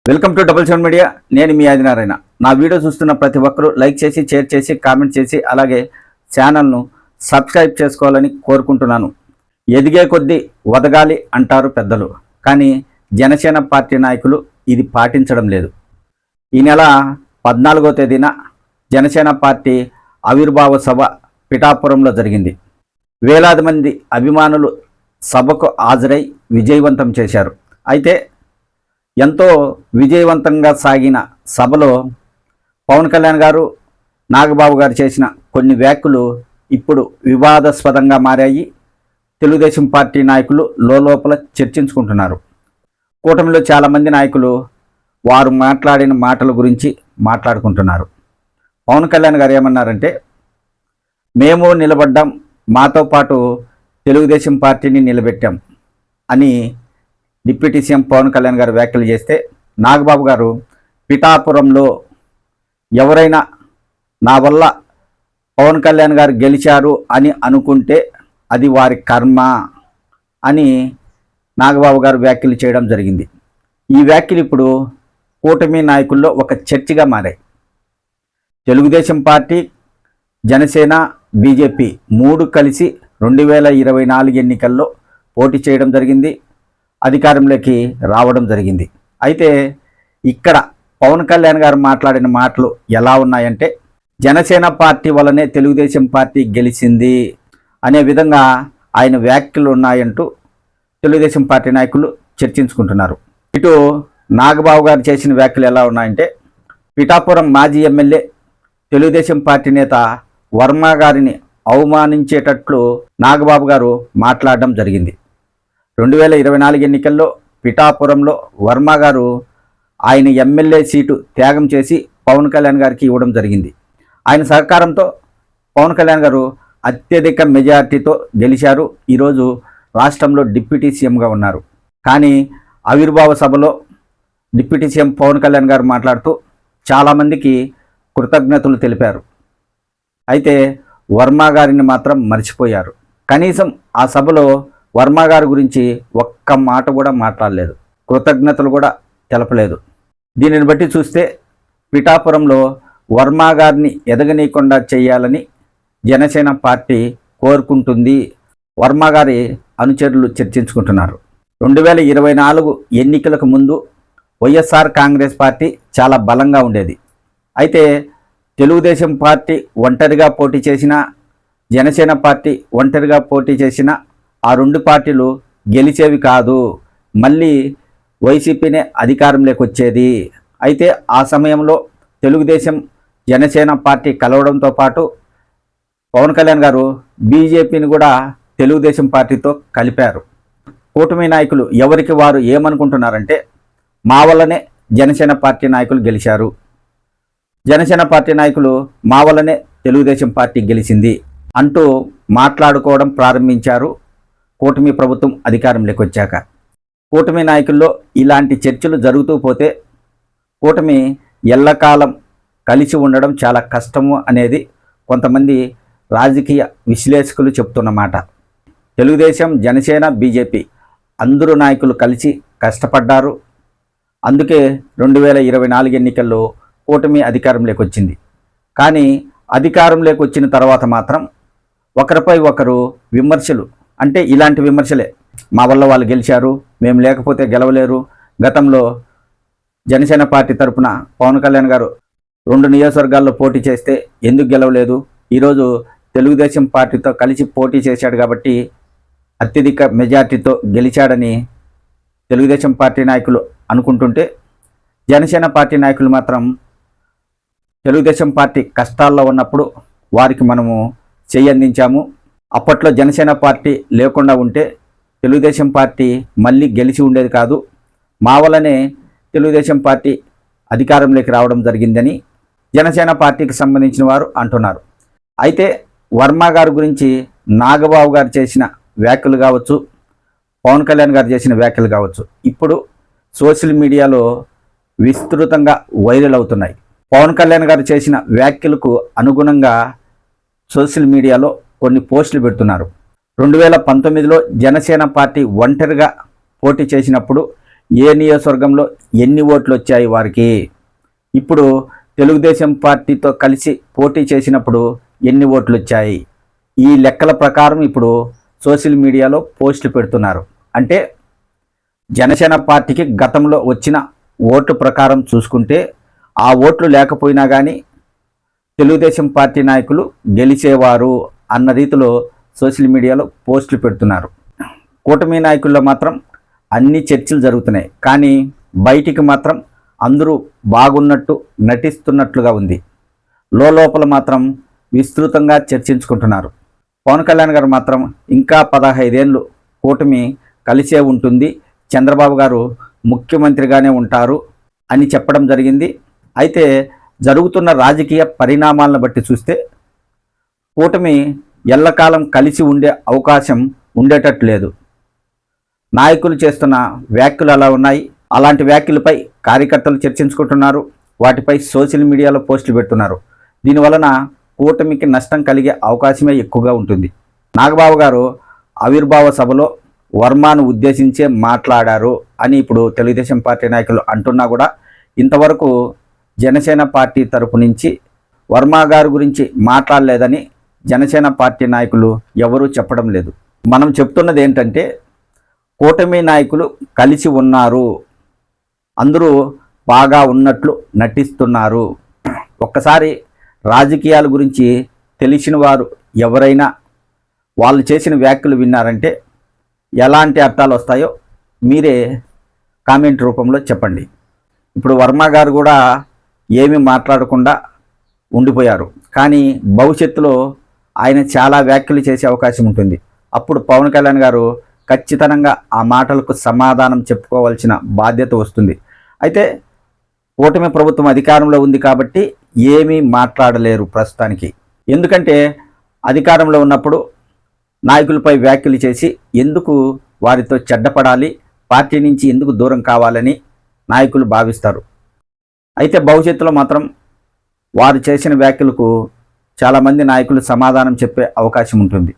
Welcome to double seven media. నేను మీ ఆదినారాయణ. నా video చూస్తున్న ప్రతి ఒక్కరూ లైక్ చేసి, షేర్ చేసి, కామెంట్ చేసి, అలాగే ఛానల్ను సబ్స్క్రైబ్ చేసుకోవాలని కోరుకుంటున్నాను. ఎదిగే కొద్దీ వదగాలి అంటారు పెద్దలు, కానీ జనసేన పార్టీ నాయకులు ఇది పాటించడం లేదు. ఈ నెల 14వ తేదీన జనసేన పార్టీ ఆవిర్భావ సభ పిఠాపురంలో జరిగింది. వేలాది మంది అభిమానులు సభకు హాజరై విజయవంతం చేశారు. అయితే ఎంతో విజయవంతంగా సాగిన సభలో పవన్ కళ్యాణ్ గారు, నాగబాబు గారు చేసిన కొన్ని వ్యాఖ్యలు ఇప్పుడు వివాదాస్పదంగా మారాయి. తెలుగుదేశం పార్టీ నాయకులు లోపల చర్చించుకుంటున్నారు. కూటమిలో చాలామంది నాయకులు వారు మాట్లాడిన మాటల గురించి మాట్లాడుకుంటున్నారు. పవన్ కళ్యాణ్ గారు ఏమన్నారంటే, మేము నిలబడ్డాం, మాతో పాటు తెలుగుదేశం పార్టీని నిలబెట్టాం అని డిప్యూటీ సీఎం పవన్ కళ్యాణ్ గారు వ్యాఖ్యలు చేస్తే, నాగబాబు గారు పిఠాపురంలో ఎవరైనా నా వల్ల పవన్ కళ్యాణ్ గారు గెలిచారు అని అనుకుంటే అది వారి కర్మ అని నాగబాబు గారు వ్యాఖ్యలు చేయడం జరిగింది. ఈ వ్యాఖ్యలు ఇప్పుడు కూటమి నాయకుల్లో ఒక చర్చగా మారాయి. తెలుగుదేశం పార్టీ, జనసేన, బీజేపీ మూడు కలిసి 2024 ఎన్నికల్లో పోటీ చేయడం జరిగింది, అధికారంలోకి రావడం జరిగింది. అయితే ఇక్కడ పవన్ కళ్యాణ్ గారు మాట్లాడిన మాటలు ఎలా ఉన్నాయంటే, జనసేన పార్టీ వల్లనే తెలుగుదేశం పార్టీ గెలిచింది అనే విధంగా ఆయన వ్యాఖ్యలు ఉన్నాయంటూ తెలుగుదేశం పార్టీ నాయకులు చర్చించుకుంటున్నారు. ఇటు నాగబాబు గారు చేసిన వ్యాఖ్యలు ఎలా ఉన్నాయంటే, పిఠాపురం మాజీ ఎమ్మెల్యే తెలుగుదేశం పార్టీ నేత వర్మ గారిని అవమానించేటట్లు నాగబాబు గారు మాట్లాడడం జరిగింది. 2024 ఎన్నికల్లో పిఠాపురంలో వర్మ గారు ఆయన ఎమ్మెల్యే సీటు త్యాగం చేసి పవన్ కళ్యాణ్ గారికి ఇవ్వడం జరిగింది. ఆయన సహకారంతో పవన్ కళ్యాణ్ గారు అత్యధిక మెజార్టీతో గెలిచారు. ఈరోజు రాష్ట్రంలో డిప్యూటీ సీఎంగా ఉన్నారు. కానీ ఆవిర్భావ సభలో డిప్యూటీ సీఎం పవన్ కళ్యాణ్ గారు మాట్లాడుతూ చాలామందికి కృతజ్ఞతలు తెలిపారు. అయితే వర్మ గారిని మాత్రం మర్చిపోయారు. కనీసం ఆ సభలో వర్మ గారి గురించి ఒక్క మాట కూడా మాట్లాడలేదు, కృతజ్ఞతలు కూడా తెలపలేదు. దీనిని బట్టి చూస్తే పిఠాపురంలో వర్మ గారిని ఎదగనీయకుండా చేయాలని జనసేన పార్టీ కోరుకుంటుంది. వర్మ గారి అనుచరులు చర్చించుకుంటున్నారు. 2024 ఎన్నికలకు ముందు వైఎస్ఆర్ కాంగ్రెస్ పార్టీ చాలా బలంగా ఉండేది. అయితే తెలుగుదేశం పార్టీ ఒంటరిగా పోటీ చేసిన, జనసేన పార్టీ ఒంటరిగా పోటీ చేసిన ఆ రెండు పార్టీలు గెలిచేవి కాదు, మళ్ళీ వైసీపీనే అధికారంలోకి వచ్చేది. అయితే ఆ సమయంలో తెలుగుదేశం, జనసేన పార్టీ కలవడంతో పాటు పవన్ కళ్యాణ్ గారు బీజేపీని కూడా తెలుగుదేశం పార్టీతో కలిపారు. కూటమి నాయకులు ఎవరికి వారు ఏమనుకుంటున్నారంటే, మా వల్లనే జనసేన పార్టీ నాయకులు గెలిచారు, జనసేన పార్టీ నాయకులు మా వల్లనే తెలుగుదేశం పార్టీ గెలిచింది అంటూ మాట్లాడుకోవడం ప్రారంభించారు. కూటమి ప్రభుత్వం అధికారంలోకి వచ్చాక కూటమి నాయకుల్లో ఇలాంటి చర్చలు జరుగుతూ పోతే కూటమి ఎల్లకాలం కలిసి ఉండడం చాలా కష్టము అనేది కొంతమంది రాజకీయ విశ్లేషకులు చెప్తున్నమాట. తెలుగుదేశం, జనసేన, బీజేపీ అందరూ నాయకులు కలిసి కష్టపడ్డారు. అందుకే 2024 ఎన్నికల్లో కూటమి అధికారంలోకి వచ్చింది. కానీ అధికారంలోకి వచ్చిన తర్వాత మాత్రం ఒకరిపై ఒకరు విమర్శలు, అంటే ఇలాంటి విమర్శలే, మా వల్ల వాళ్ళు గెలిచారు, మేము లేకపోతే గెలవలేరు, గతంలో జనసేన పార్టీ తరపున పవన్ కళ్యాణ్ గారు 2 నియోజకవర్గాల్లో పోటీ చేస్తే ఎందుకు గెలవలేదు, ఈరోజు తెలుగుదేశం పార్టీతో కలిసి పోటీ చేశాడు కాబట్టి అత్యధిక మెజార్టీతో గెలిచాడని తెలుగుదేశం పార్టీ నాయకులు అనుకుంటుంటే, జనసేన పార్టీ నాయకులు మాత్రం తెలుగుదేశం పార్టీ కష్టాల్లో ఉన్నప్పుడు వారికి మనము చెయ్యందించాము, అప్పట్లో జనసేన పార్టీ లేకుండా ఉంటే తెలుగుదేశం పార్టీ మళ్ళీ గెలిచి ఉండేది కాదు, మా వల్లనే తెలుగుదేశం పార్టీ అధికారంలోకి రావడం జరిగిందని జనసేన పార్టీకి సంబంధించిన వారు అంటున్నారు. అయితే వర్మ గారి గురించి నాగబాబు గారు చేసిన వ్యాఖ్యలు కావచ్చు, పవన్ కళ్యాణ్ గారు చేసిన వ్యాఖ్యలు కావచ్చు, ఇప్పుడు సోషల్ మీడియాలో విస్తృతంగా వైరల్ అవుతున్నాయి. పవన్ కళ్యాణ్ గారు చేసిన వ్యాఖ్యలకు అనుగుణంగా సోషల్ మీడియాలో కొన్ని పోస్టులు పెడుతున్నారు. 2019లో జనసేన పార్టీ ఒంటరిగా పోటీ చేసినప్పుడు ఏ నియోజకవర్గంలో ఎన్ని ఓట్లు వచ్చాయి వారికి, ఇప్పుడు తెలుగుదేశం పార్టీతో కలిసి పోటీ చేసినప్పుడు ఎన్ని ఓట్లు వచ్చాయి, ఈ లెక్కల ప్రకారం ఇప్పుడు సోషల్ మీడియాలో పోస్టులు పెడుతున్నారు. అంటే జనసేన పార్టీకి గతంలో వచ్చిన ఓటు ప్రకారం చూసుకుంటే ఆ ఓట్లు లేకపోయినా కానీ తెలుగుదేశం పార్టీ నాయకులు గెలిచేవారు అన్న రీతిలో సోషల్ మీడియాలో పోస్టులు పెడుతున్నారు. కూటమి నాయకుల్లో మాత్రం అన్ని చర్చలు జరుగుతున్నాయి, కానీ బయటికి మాత్రం అందరూ బాగున్నట్టు నటిస్తున్నట్లుగా ఉంది. లోపల మాత్రం విస్తృతంగా చర్చించుకుంటున్నారు. పవన్ కళ్యాణ్ గారు మాత్రం ఇంకా 15 ఏళ్ళు కూటమి కలిసే ఉంటుంది, చంద్రబాబు గారు ముఖ్యమంత్రిగానే ఉంటారు అని చెప్పడం జరిగింది. అయితే జరుగుతున్న రాజకీయ పరిణామాలను బట్టి చూస్తే కూటమి ఎల్లకాలం కలిసి ఉండే అవకాశం ఉండేటట్టు లేదు. నాయకులు చేస్తున్న వ్యాఖ్యలు అలా ఉన్నాయి. అలాంటి వ్యాఖ్యలపై కార్యకర్తలు చర్చించుకుంటున్నారు, వాటిపై సోషల్ మీడియాలో పోస్టులు పెడుతున్నారు. దీనివలన కూటమికి నష్టం కలిగే అవకాశమే ఎక్కువగా ఉంటుంది. నాగబాబు గారు ఆవిర్భావ సభలో వర్మను ఉద్దేశించే మాట్లాడారు అని ఇప్పుడు తెలుగుదేశం పార్టీ నాయకులు అంటున్నా కూడా ఇంతవరకు జనసేన పార్టీ తరపు నుంచి వర్మ గారి గురించి మాట్లాడలేదని జనసేన పార్టీ నాయకులు ఎవరూ చెప్పడం లేదు. మనం చెప్తున్నది ఏంటంటే కూటమి నాయకులు కలిసి ఉన్నారు, అందరూ బాగా ఉన్నట్లు నటిస్తున్నారు. ఒక్కసారి రాజకీయాల గురించి తెలిసిన వారు ఎవరైనా వాళ్ళు చేసిన వ్యాఖ్యలు విన్నారంటే ఎలాంటి అర్థాలు వస్తాయో మీరే కామెంట్ రూపంలో చెప్పండి. ఇప్పుడు వర్మ గారు కూడా ఏమీ మాట్లాడకుండా ఉండిపోయారు, కానీ భవిష్యత్తులో ఆయన చాలా వ్యాఖ్యలు చేసే అవకాశం ఉంటుంది. అప్పుడు పవన్ కళ్యాణ్ గారు ఖచ్చితంగా ఆ మాటలకు సమాధానం చెప్పుకోవాల్సిన బాధ్యత వస్తుంది. అయితే కూటమి ప్రభుత్వం అధికారంలో ఉంది కాబట్టి ఏమీ మాట్లాడలేరు ప్రస్తుతానికి. ఎందుకంటే అధికారంలో ఉన్నప్పుడు నాయకులపై వ్యాఖ్యలు చేసి ఎందుకు వారితో చెడ్డపడాలి, పార్టీ నుంచి ఎందుకు దూరం కావాలని నాయకులు భావిస్తారు. అయితే భవిష్యత్తులో మాత్రం వారు చేసిన వ్యాఖ్యలకు చాలామంది నాయకులు సమాధానం చెప్పే అవకాశం ఉంటుంది.